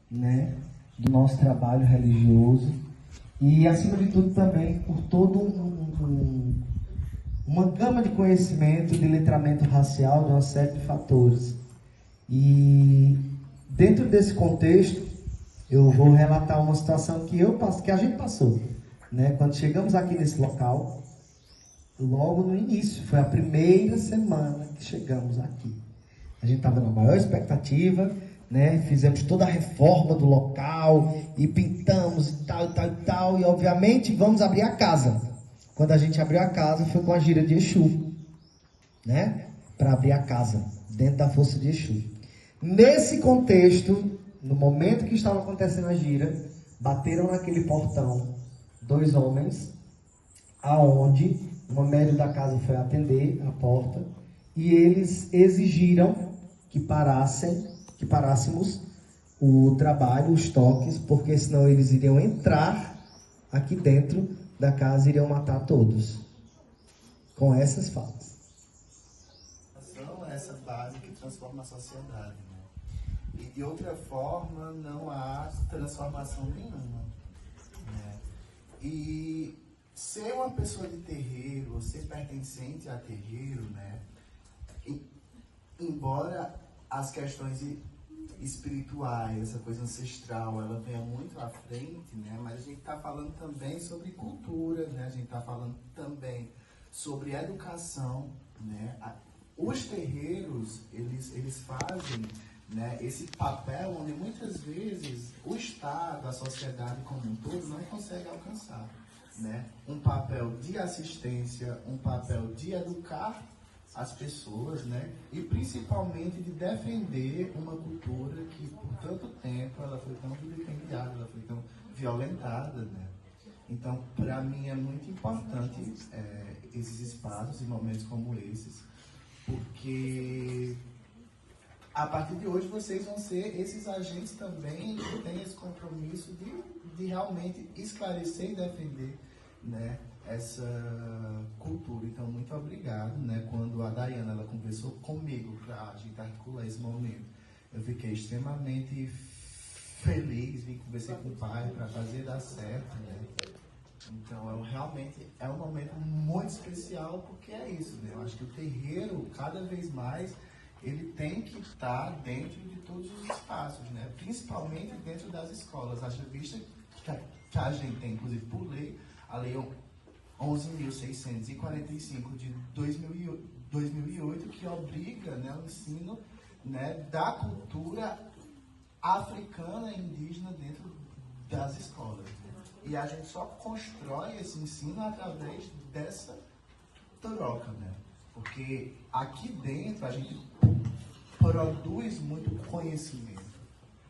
Né, do nosso trabalho religioso e, acima de tudo, também por todo uma gama de conhecimento, de letramento racial, de uma série de fatores. E, dentro desse contexto, eu vou relatar uma situação que a gente passou. Né, quando chegamos aqui nesse local, logo no início, foi a primeira semana que chegamos aqui. A gente estava na maior expectativa, né? Fizemos toda a reforma do local e pintamos e tal, e tal, e tal. E, obviamente, vamos abrir a casa. Quando a gente abriu a casa, foi com a gira de Exu, né? Para abrir a casa, dentro da força de Exu. Nesse contexto, no momento que estava acontecendo a gira, bateram naquele portão 2 homens, aonde uma médium da casa foi atender a porta e eles exigiram que parássemos o trabalho, os toques, porque senão eles iriam entrar aqui dentro da casa e iriam matar todos. Com essas falas. Essa base que transforma a sociedade, né? E de outra forma não há transformação nenhuma, né? E ser uma pessoa de terreiro, ser pertencente a terreiro, né? Embora as questões espirituais, essa coisa ancestral, ela venha muito à frente, né? Mas a gente está falando também sobre cultura, né? A gente está falando também sobre educação, né? Os terreiros, eles fazem, né, esse papel onde muitas vezes o Estado, a sociedade como um todo não consegue alcançar, né? Um papel de assistência, um papel de educar as pessoas, né? E principalmente de defender uma cultura que por tanto tempo ela foi tão vilipendiada, ela foi tão violentada, né? Então, para mim é muito importante esses espaços e momentos como esses, porque a partir de hoje vocês vão ser esses agentes também que têm esse compromisso de realmente esclarecer e defender, né, essa cultura. Então, muito obrigado, né? Quando a Dayana ela conversou comigo para a gente articular esse momento, eu fiquei extremamente feliz, vim conversar com o pai para fazer dar certo, né? Então, realmente é um momento muito especial, porque é isso, né? Eu acho que o terreiro, cada vez mais, ele tem que estar dentro de todos os espaços, né? Principalmente dentro das escolas. Haja vista que a gente tem, inclusive por lei, a lei 11.645 de 2008, que obriga, né, o ensino, né, da cultura africana e indígena dentro das escolas. E a gente só constrói esse ensino através dessa troca, né? Porque aqui dentro a gente produz muito conhecimento,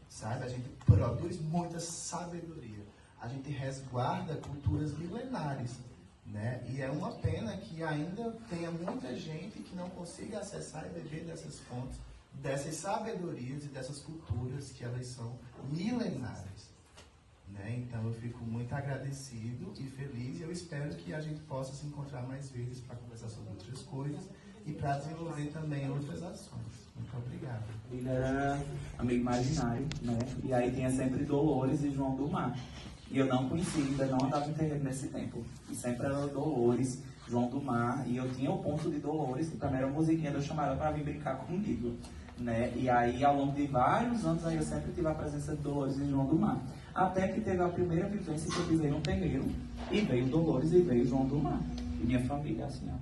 sabe? A gente produz muita sabedoria. A gente resguarda culturas milenares, né? E é uma pena que ainda tenha muita gente que não consiga acessar e beber dessas fontes, dessas sabedorias e dessas culturas que elas são milenares, né? Então eu fico muito agradecido e feliz, e eu espero que a gente possa se encontrar mais vezes para conversar sobre outras coisas e para desenvolver também outras ações. Muito obrigado. Ele era amigo imaginário, né? E aí tinha sempre Dolores e João do Mar. E eu não conhecia, ainda não andava em terreiro nesse tempo. E sempre era Dolores, João do Mar. E eu tinha o ponto de Dolores, que também era uma musiquinha, eu chamava ela para vir brincar comigo, né? E aí, ao longo de vários anos, aí eu sempre tive a presença de Dolores e João do Mar. Até que teve a primeira vivência que eu pisei num terreiro, e veio Dolores e veio João do Mar. E minha família, assim, ó.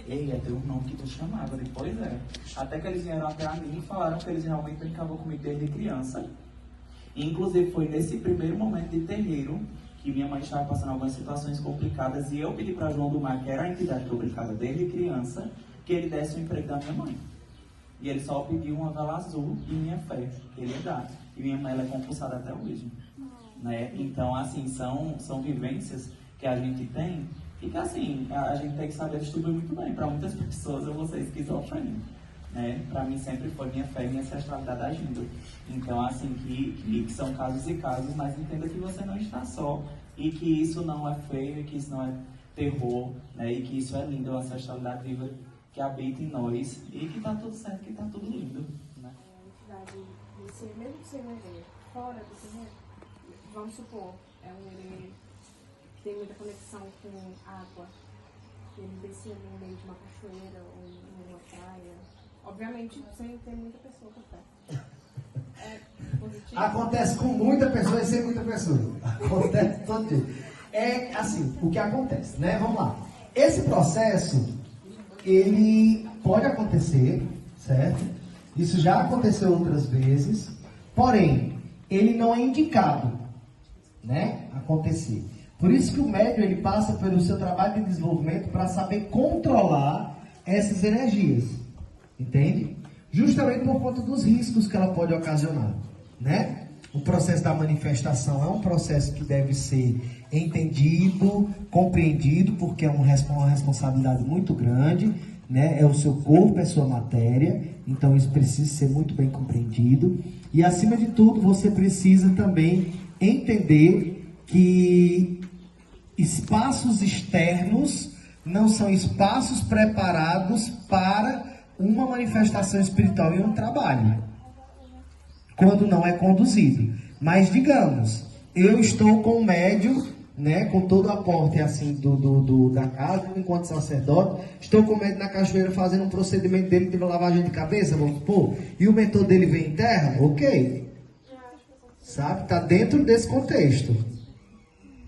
Ei, é teu nome que tu chamava, depois é. Até que eles vieram até a mim e falaram que eles realmente brincavam comigo desde criança. E, inclusive, foi nesse primeiro momento de terreiro que minha mãe estava passando algumas situações complicadas e eu pedi para João do Mar, que era a entidade que eu brincava desde criança, que ele desse o emprego da minha mãe. E ele só pediu uma vela azul e minha fé, que ele ia dar. E minha mãe ela é compulsada até hoje, né? Então, assim, são vivências que a gente tem e que, assim, a gente tem que saber distribuir muito bem. Para muitas pessoas eu vou ser esquizofrênico, né? Para mim sempre foi minha fé e minha ancestralidade agindo. Então, assim, que são casos e casos, mas entenda que você não está só e que isso não é feio, e que isso não é terror, né? E que isso é lindo, a ancestralidade viva que habita em nós e que está tudo certo, que está tudo lindo, né? A entidade acontecer, mesmo sendo um erê fora do terreno, vamos supor, é um erê que tem muita conexão com água, que ele descia no meio de uma cachoeira ou numa praia, obviamente sem ter muita pessoa por perto. É positivo? Acontece com muita pessoa e sem muita pessoa. Acontece todo dia. É assim, o que acontece, né? Vamos lá. Esse processo, ele pode acontecer, certo? Isso já aconteceu outras vezes, porém, ele não é indicado, né? Acontecer. Por isso que o médium, ele passa pelo seu trabalho de desenvolvimento para saber controlar essas energias, entende? Justamente por conta dos riscos que ela pode ocasionar, né? O processo da manifestação é um processo que deve ser entendido, compreendido, porque é uma responsabilidade muito grande, né? É o seu corpo, é a sua matéria, então isso precisa ser muito bem compreendido. E acima de tudo, você precisa também entender que espaços externos não são espaços preparados para uma manifestação espiritual e um trabalho, quando não é conduzido. Mas digamos, eu estou com o médium, né, com todo o aporte assim da casa, enquanto sacerdote, estou com o médium na cachoeira fazendo um procedimento dele de lavagem de cabeça, vamos supor, e o mentor dele vem em terra, ok, sabe, tá dentro desse contexto,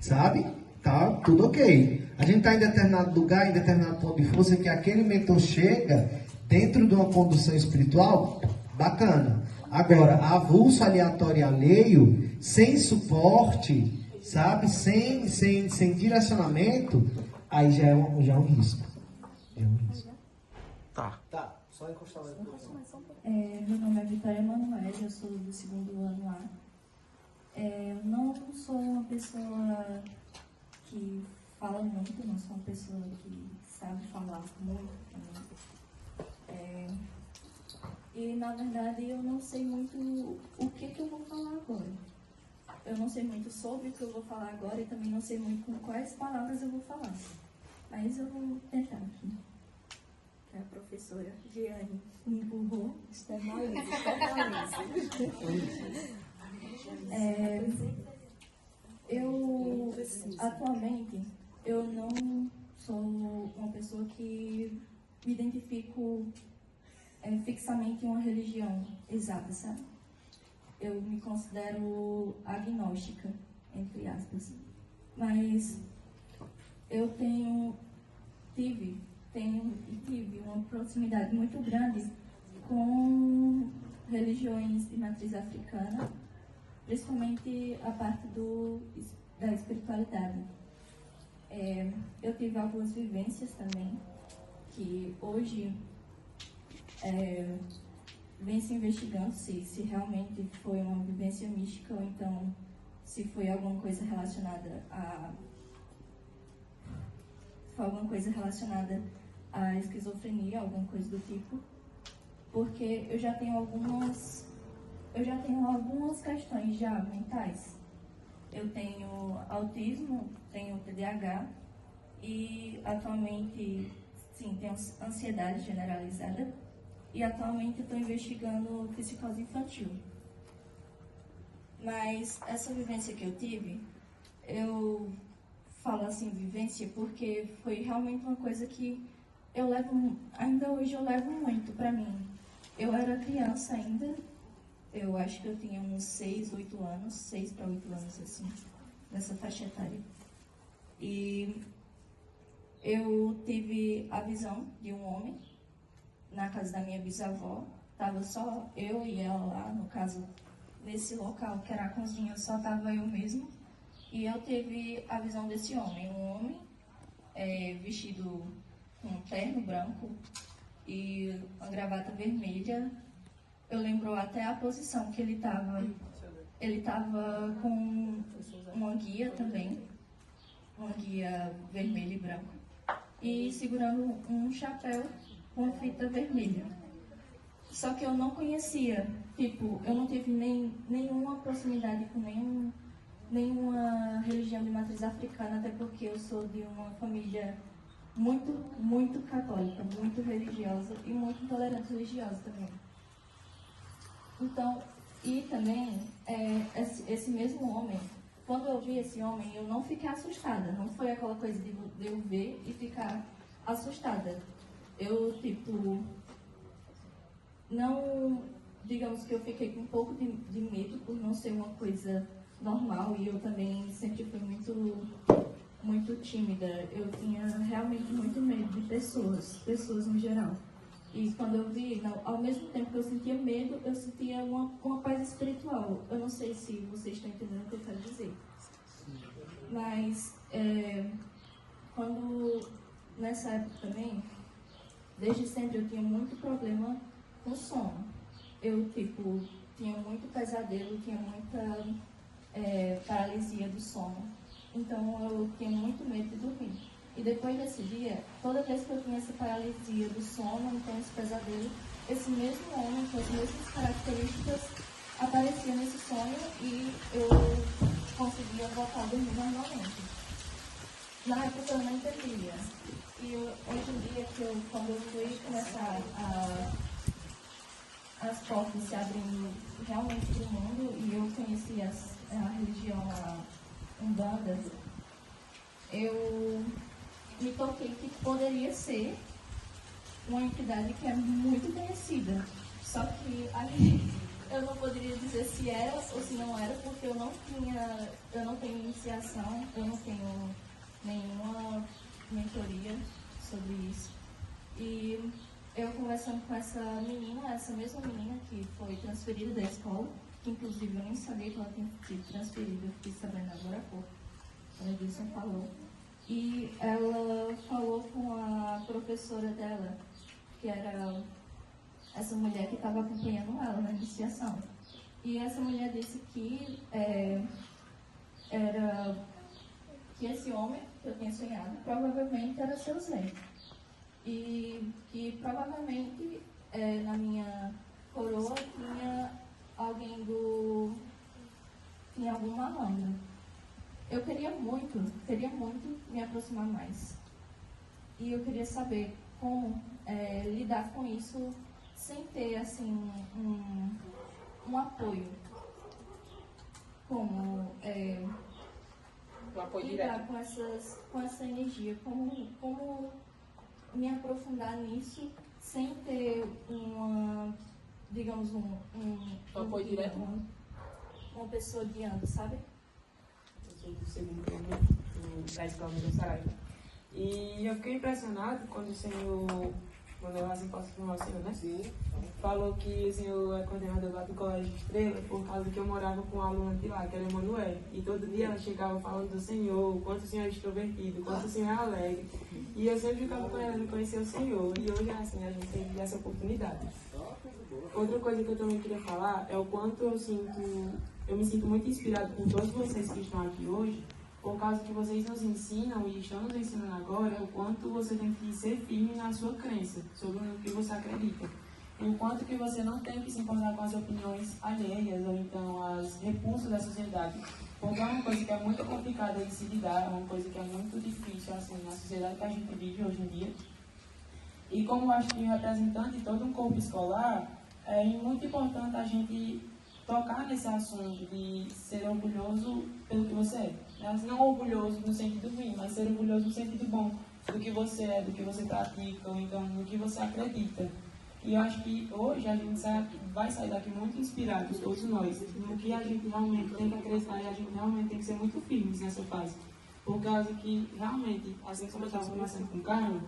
sabe, tá tudo ok. A gente está em determinado lugar, em determinado ponto de força, que aquele mentor chega dentro de uma condução espiritual, bacana. Agora, avulso, aleatório e alheio, sem suporte, sabe? Sem direcionamento, aí já é um risco. Já é um risco. Tá. Tá, só encostar o Meu nome é Vitória Emanuel, eu sou do 2º ano A. Eu não sou uma pessoa que fala muito, não sou uma pessoa que sabe falar muito também. E, na verdade, eu não sei muito o que eu vou falar agora. Eu não sei muito sobre o que eu vou falar agora e também não sei muito com quais palavras eu vou falar. Mas eu vou tentar aqui. A professora Giane me empurrou. Externalize. Eu, atualmente, eu não sou uma pessoa que me identifico fixamente em uma religião exata, sabe? Eu me considero agnóstica, entre aspas. Mas eu tive uma proximidade muito grande com religiões de matriz africana, principalmente a parte da espiritualidade. Eu tive algumas vivências também, que hoje vem se investigando se realmente foi uma vivência mística ou então se foi alguma coisa relacionada à esquizofrenia, alguma coisa do tipo, porque eu já tenho algumas questões já mentais. Eu tenho autismo, tenho TDAH e atualmente, sim, tenho ansiedade generalizada e atualmente estou investigando psicose infantil. Mas essa vivência que eu tive, eu falo assim, vivência, porque foi realmente uma coisa que ainda hoje eu levo muito para mim. Eu era criança ainda, eu acho que eu tinha uns 6 para 8 anos, assim, nessa faixa etária. E eu tive a visão de um homem na casa da minha bisavó. Tava só eu e ela lá, no caso, nesse local que era a cozinha, só tava eu mesmo. E eu tive a visão desse homem, um homem vestido com um terno branco e uma gravata vermelha. Eu lembro até a posição que ele estava. Ele estava com uma guia também, uma guia vermelha e branca, e segurando um chapéu com fita vermelha. Só que eu não conhecia, eu não tive nenhuma proximidade com nenhuma religião de matriz africana, até porque eu sou de uma família muito, muito católica, muito religiosa e muito intolerante religiosa também. Então, E também, esse mesmo homem, quando eu vi esse homem, eu não fiquei assustada. Não foi aquela coisa de eu ver e ficar assustada. Eu, não, digamos que eu fiquei com um pouco de medo por não ser uma coisa normal. E eu também sempre fui muito tímida. Eu tinha realmente muito medo de pessoas no geral. E quando eu vi, ao mesmo tempo que eu sentia medo, eu sentia uma paz espiritual. Eu não sei se vocês estão entendendo o que eu quero dizer. Mas, nessa época também, desde sempre eu tinha muito problema com sono. Eu, tinha muito pesadelo, tinha muita paralisia do sono. Então, eu tinha muito medo de dormir. E depois desse dia, toda vez que eu tinha essa paralisia do sono, então esse pesadelo, esse mesmo homem com as mesmas características aparecia nesse sonho e eu conseguia voltar a dormir normalmente. Na época eu não entendia. E hoje em dia, quando eu fui começar as portas se abrindo realmente para o mundo e eu conheci a religião, a Umbanda, eu me toquei que poderia ser uma entidade que é muito conhecida. Só que eu não poderia dizer se era ou se não era, porque eu não tenho iniciação, eu não tenho nenhuma mentoria sobre isso. E eu conversando com essa mesma menina que foi transferida da escola, que inclusive eu nem sabia que ela tinha sido transferida, eu fiquei sabendo agora há pouco, quando a Edilson falou. E ela falou com a professora dela, que era essa mulher que estava acompanhando ela na iniciação. E essa mulher disse que que esse homem que eu tinha sonhado provavelmente era seu Zé. E que provavelmente na minha coroa tinha alguém tinha algum malandro. Eu queria muito me aproximar mais. E eu queria saber como lidar com isso sem ter, assim, um apoio. Como um apoio lidar direto. com essa energia. Como me aprofundar nisso sem ter digamos, um apoio direto. Uma pessoa guiando, sabe? Do segundo turno da escola do Saraiva. E eu fiquei impressionado quando o Senhor, quando eu assim posso informar o Senhor, né? Sim. Falou que o Senhor é coordenador lá do Colégio Estrela, por causa que eu morava com uma aluna de lá, que era a Emanuele. E todo dia ela chegava falando do Senhor, o quanto o Senhor é extrovertido, o quanto o Senhor é alegre. E eu sempre ficava querendo conhecer o Senhor. E hoje, assim, a gente teve essa oportunidade. Outra coisa que eu também queria falar é o quanto eu me sinto muito inspirado com todos vocês que estão aqui hoje, por causa que vocês nos ensinam e estão nos ensinando agora o quanto você tem que ser firme na sua crença, sobre o que você acredita. E o quanto que você não tem que se importar com as opiniões alheias ou então as repulsas da sociedade. Porque é uma coisa que é muito complicada de se lidar, é uma coisa que é muito difícil assim, na sociedade que a gente vive hoje em dia. E como eu acho que representante de todo um corpo escolar, é muito importante a gente tocar nesse assunto de ser orgulhoso pelo que você é. Não orgulhoso no sentido ruim, mas ser orgulhoso no sentido bom do que você é, do que você pratica, ou então do que você acredita. E eu acho que hoje a gente vai sair daqui muito inspirados, todos nós, no que a gente realmente tem que acreditar e a gente realmente tem que ser muito firmes nessa fase. Por causa que, realmente, assim como eu estava conversando com o Carlos,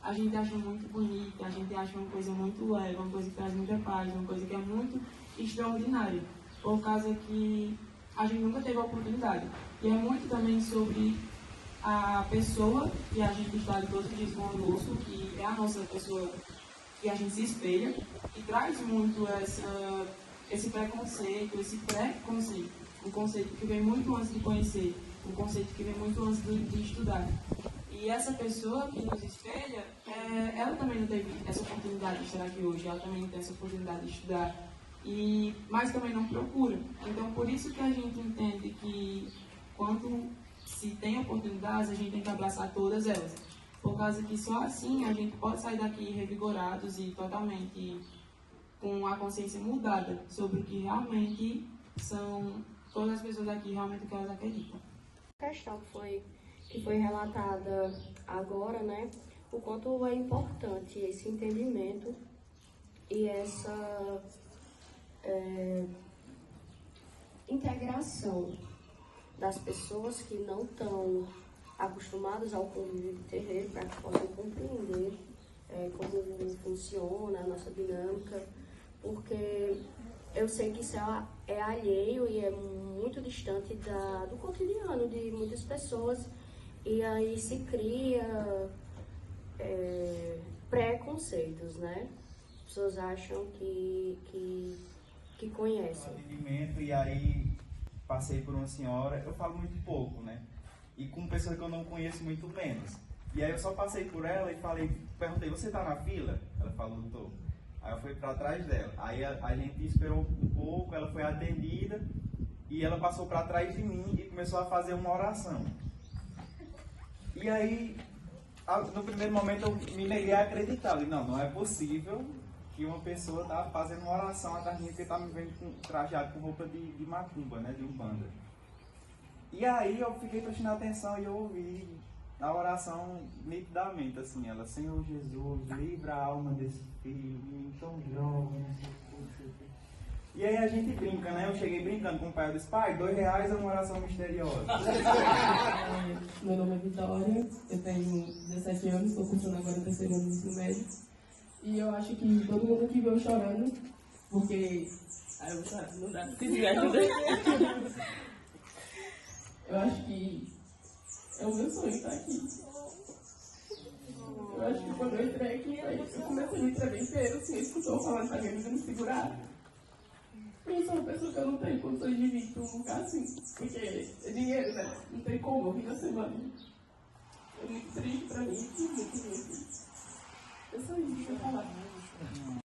a gente acha muito bonita, a gente acha uma coisa muito leve, uma coisa que traz muita paz, uma coisa que é muito extraordinária, por causa que a gente nunca teve a oportunidade. E é muito também sobre a pessoa que a gente está ali todos os dias conosco, que é a nossa pessoa que a gente se espelha, e traz muito esse preconceito, esse pré-conceito, um conceito que vem muito antes de conhecer, um conceito que vem muito antes de estudar. E essa pessoa que nos espelha, ela também não teve essa oportunidade de estar aqui hoje, ela também não tem essa oportunidade de estudar, mas também não procura. Então, por isso que a gente entende que, quando se tem oportunidades, a gente tem que abraçar todas elas. Por causa que só assim a gente pode sair daqui revigorados e totalmente com a consciência mudada sobre o que realmente são todas as pessoas aqui, realmente o que elas acreditam. A questão que foi relatada agora, né, o quanto é importante esse entendimento e essa integração das pessoas que não estão acostumadas ao convívio de terreiro para que possam compreender como funciona a nossa dinâmica, porque eu sei que isso é alheio e é muito distante do cotidiano de muitas pessoas, e aí se cria preconceitos, né? As pessoas acham que conhecem. Atendimento, e aí passei por uma senhora, eu falo muito pouco, né? E com pessoas que eu não conheço muito menos. E aí eu só passei por ela e perguntei, você tá na fila? Ela falou, tô. Aí eu fui pra trás dela. Aí a gente esperou um pouco, ela foi atendida e ela passou pra trás de mim e começou a fazer uma oração. E aí, no primeiro momento eu me neguei a acreditar. Eu falei, não é possível que uma pessoa tá fazendo uma oração atrás de mim porque tá me vendo trajado com roupa de macumba, né, de umbanda. E aí eu fiquei prestando atenção e eu ouvi a oração nitidamente, assim, ela, Senhor Jesus, livra a alma desse filho, tão jovem, não sei o que. E aí a gente brinca, né? Eu cheguei brincando com o pai, eu disse, pai, R$2 é uma oração misteriosa. Meu nome é Vitória, eu tenho 17 anos, estou cursando agora o 3º ano do ensino médio. E eu acho que todo mundo que veio chorando, porque... eu vou chorar, não dá, se tiver ajuda. Eu acho que é o meu sonho estar aqui. Eu acho que quando eu entrei aqui, eu comecei a me tremer inteiro, assim, as pessoas falando pra mim, me segurar. Eu sou uma pessoa que eu não tenho condições de vir para um lugar assim, porque é dinheiro, né? Não tem como, eu vim na semana. É muito triste pra mim, muito. É só isso que eu falar.